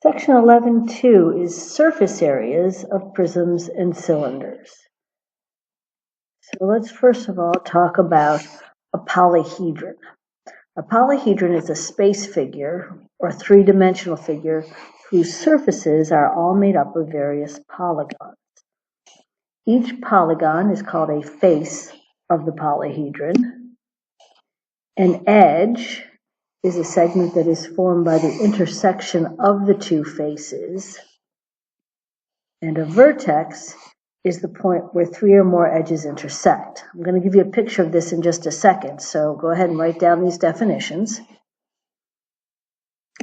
Section 11.2 is surface areas of prisms and cylinders. So let's first of all talk about a polyhedron. A polyhedron is a space figure or three-dimensional figure whose surfaces are all made up of various polygons. Each polygon is called a face of the polyhedron. An edge is a segment that is formed by the intersection of the two faces. And a vertex is the point where three or more edges intersect. I'm going to give you a picture of this in just a second, so go ahead and write down these definitions.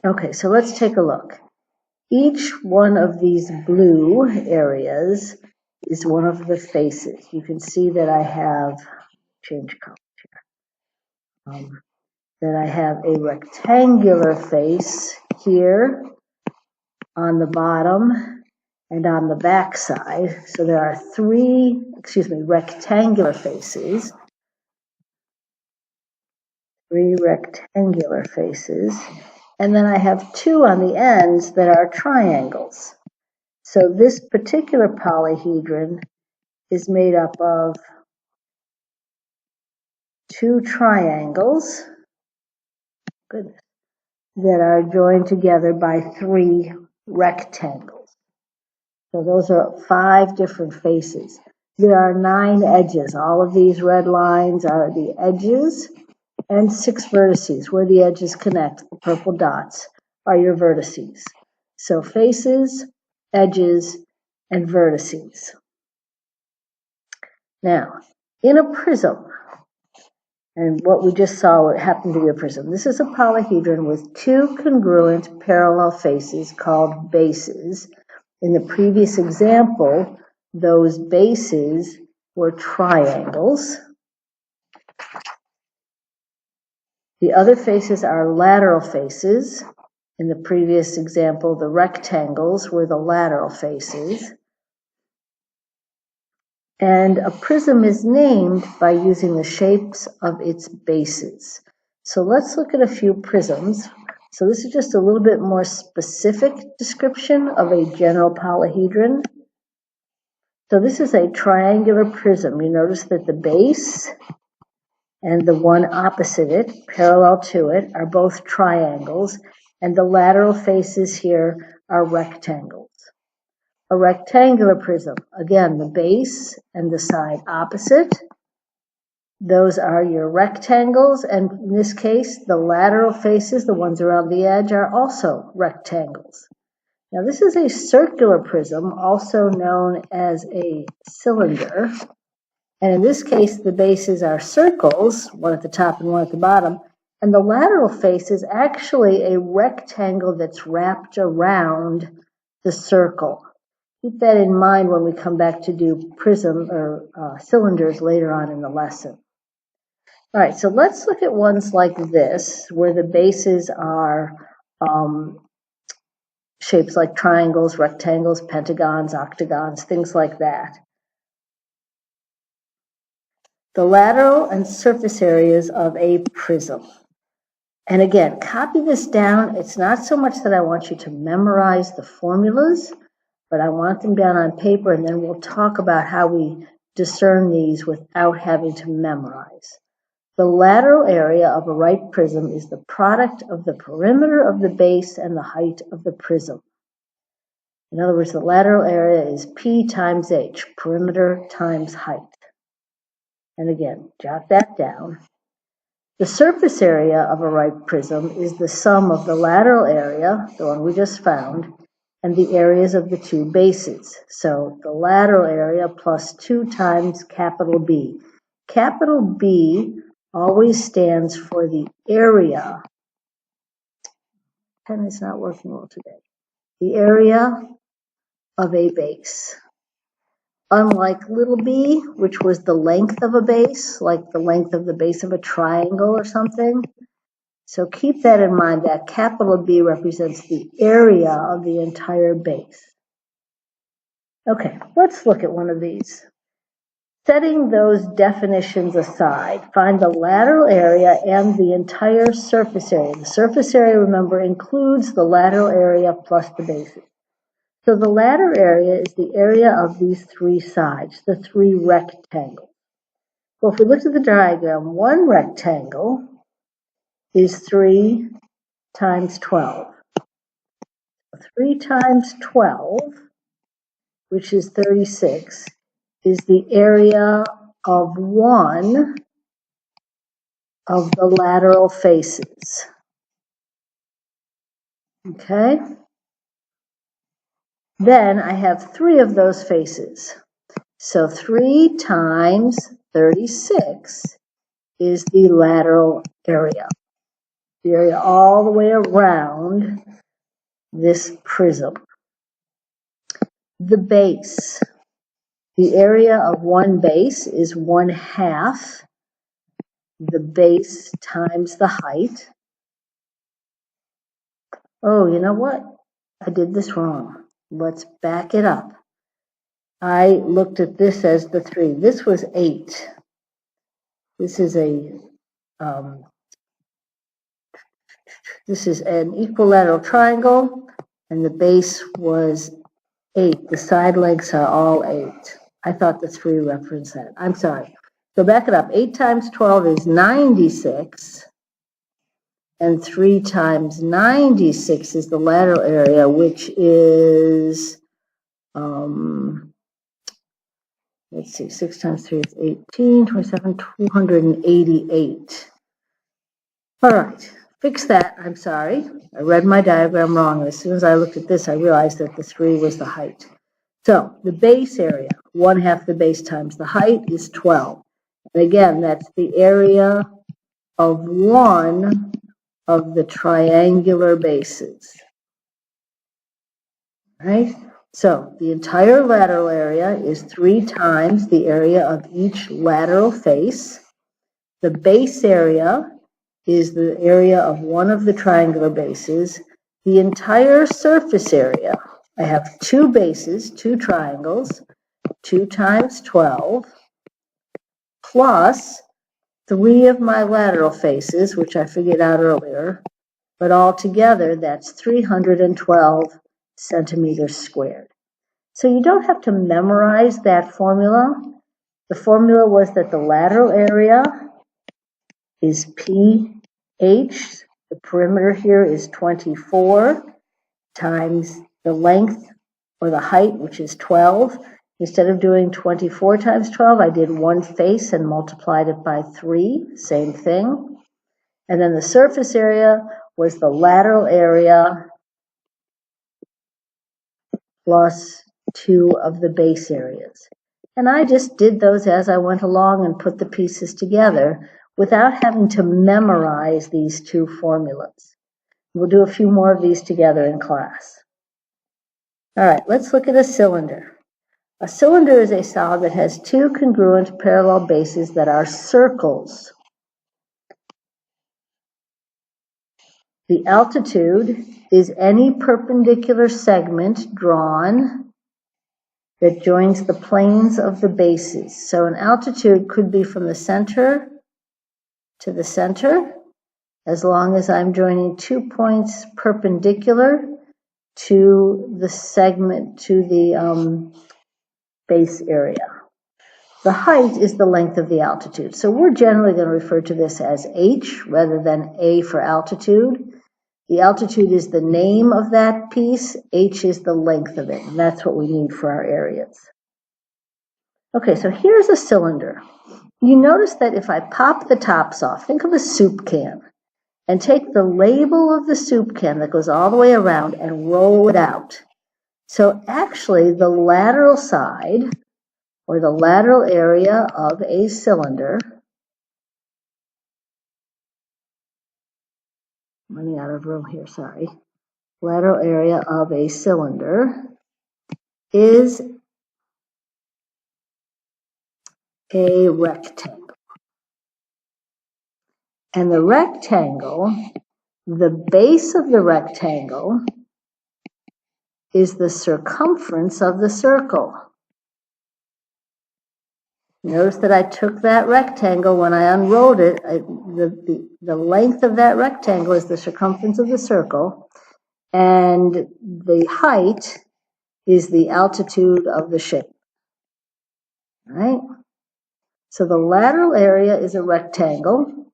Okay, so let's take a look. Each one of these blue areas is one of the faces. You can see that I have, change color here, that I have a rectangular face here on the bottom and on the back side. So there are three, rectangular faces. Three rectangular faces. And then I have two on the ends that are triangles. So this particular polyhedron is made up of two triangles, that are joined together by three rectangles. So those are 5 different faces. There are 9 edges. All of these red lines are the edges, and 6 vertices. Where the edges connect, the purple dots, are your vertices. So faces, edges, and vertices. Now, in a prism, and what we just saw happened to be a prism. This is a polyhedron with 2 congruent parallel faces called bases. In the previous example, those bases were triangles. The other faces are lateral faces. In the previous example, the rectangles were the lateral faces. And a prism is named by using the shapes of its bases. So let's look at a few prisms. So this is just a little bit more specific description of a general polyhedron. So this is a triangular prism. You notice that the base and the one opposite it, parallel to it, are both triangles, and the lateral faces here are rectangles. A rectangular prism, again, the base and the side opposite, those are your rectangles, and in this case, the lateral faces, the ones around the edge, are also rectangles. Now this is a circular prism, also known as a cylinder, and in this case, the bases are circles, one at the top and one at the bottom, and the lateral face is actually a rectangle that's wrapped around the circle. Keep that in mind when we come back to do prism or cylinders later on in the lesson. All right, so let's look at ones like this, where the bases are shapes like triangles, rectangles, pentagons, octagons, things like that. The lateral and surface areas of a prism. And again, copy this down. It's not so much that I want you to memorize the formulas, but I want them down on paper, and then we'll talk about how we discern these without having to memorize. The lateral area of a right prism is the product of the perimeter of the base and the height of the prism. In other words, the lateral area is P times H, perimeter times height. And again, jot that down. The surface area of a right prism is the sum of the lateral area, the one we just found, and the areas of the two bases. So the lateral area plus 2 times capital B. Capital B always stands for the area. Pen is not working well today. The area of a base. Unlike little b, which was the length of a base, like the length of the base of a triangle or something. So keep that in mind, that capital B represents the area of the entire base. Okay, let's look at one of these. Setting those definitions aside, find the lateral area and the entire surface area. The surface area, remember, includes the lateral area plus the bases. So the lateral area is the area of these three sides, the three rectangles. Well, if we look at the diagram, one rectangle is 3 times 12. 3 times 12, which is 36, is the area of one of the lateral faces. Okay? Then I have 3 of those faces. So 3 times 36 is the lateral area. The area all the way around this prism. The base. The area of one base is 1/2 the base times the height. Oh, you know what? I did this wrong. Let's back it up. I looked at this as the 3. This was 8. This is this is an equilateral triangle, and the base was 8. The side lengths are all 8. I thought the 3 referenced that. I'm sorry. So back it up. 8 times 12 is 96. And 3 times 96 is the lateral area, which is, let's see, 6 times 3 is 18, 27, 288. All right, fix that. I'm sorry. I read my diagram wrong. And as soon as I looked at this, I realized that the 3 was the height. So the base area, 1/2 the base times the height, is 12. And again, that's the area of one of the triangular bases. Right? So the entire lateral area is 3 times the area of each lateral face. The base area is the area of one of the triangular bases. The entire surface area, I have 2 bases, 2 triangles, 2 times 12, plus 3 of my lateral faces, which I figured out earlier, but altogether that's 312 centimeters squared. So you don't have to memorize that formula. The formula was that the lateral area is PH, the perimeter here is 24, times the length or the height, which is 12. Instead of doing 24 times 12, I did one face and multiplied it by 3, same thing. And then the surface area was the lateral area plus 2 of the base areas. And I just did those as I went along and put the pieces together without having to memorize these 2 formulas. We'll do a few more of these together in class. All right, let's look at a cylinder. A cylinder is a solid that has 2 congruent parallel bases that are circles. The altitude is any perpendicular segment drawn that joins the planes of the bases. So an altitude could be from the center to the center, as long as I'm joining 2 points perpendicular to the segment, to the base area. The height is the length of the altitude. So we're generally going to refer to this as H rather than A for altitude. The altitude is the name of that piece. H is the length of it. And that's what we need for our areas. Okay, so here's a cylinder. You notice that if I pop the tops off, think of a soup can, and take the label of the soup can that goes all the way around and roll it out. So actually the lateral side, or the lateral area of a cylinder, I'm running out of room here, sorry. Lateral area of a cylinder is a rectangle. And the rectangle, the base of the rectangle is the circumference of the circle. Notice that I took that rectangle, when I unrolled it, the length of that rectangle is the circumference of the circle, and the height is the altitude of the shape. All right? So the lateral area is a rectangle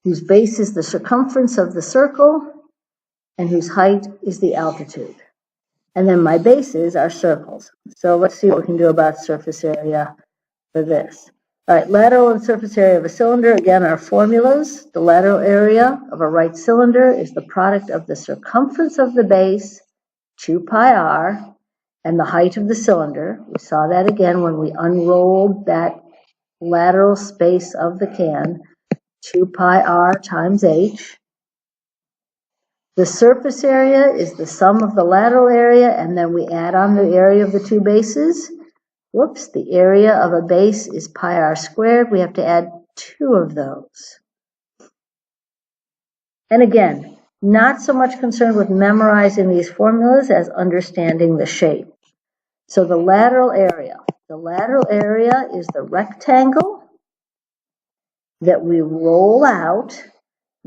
whose base is the circumference of the circle and whose height is the altitude. And then my bases are circles. So let's see what we can do about surface area for this. All right, lateral and surface area of a cylinder, again, are formulas. The lateral area of a right cylinder is the product of the circumference of the base, 2 pi r, and the height of the cylinder. We saw that again when we unrolled that lateral space of the can, 2 pi r times h. The surface area is the sum of the lateral area, and then we add on the area of the two bases. Whoops, the area of a base is pi r squared. We have to add 2 of those. And again, not so much concerned with memorizing these formulas as understanding the shape. So the lateral area is the rectangle that we roll out.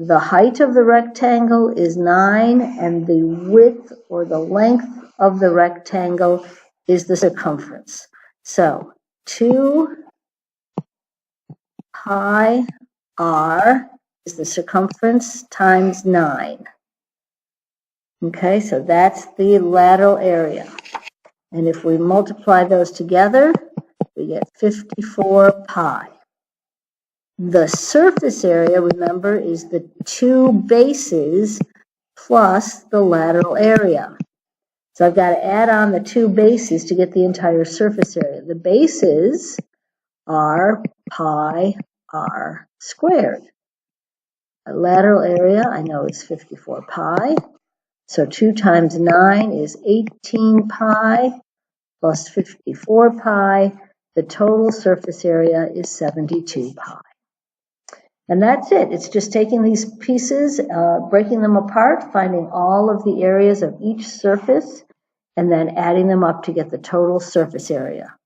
The height of the rectangle is 9, and the width or the length of the rectangle is the circumference. So 2 pi r is the circumference times 9. Okay, so that's the lateral area. And if we multiply those together, we get 54 pi. The surface area, remember, is the two bases plus the lateral area. So I've got to add on the two bases to get the entire surface area. The bases are pi r squared. The lateral area, I know, is 54 pi. So 2 times 9 is 18 pi plus 54 pi. The total surface area is 72 pi. And that's it. It's just taking these pieces, breaking them apart, finding all of the areas of each surface, and then adding them up to get the total surface area.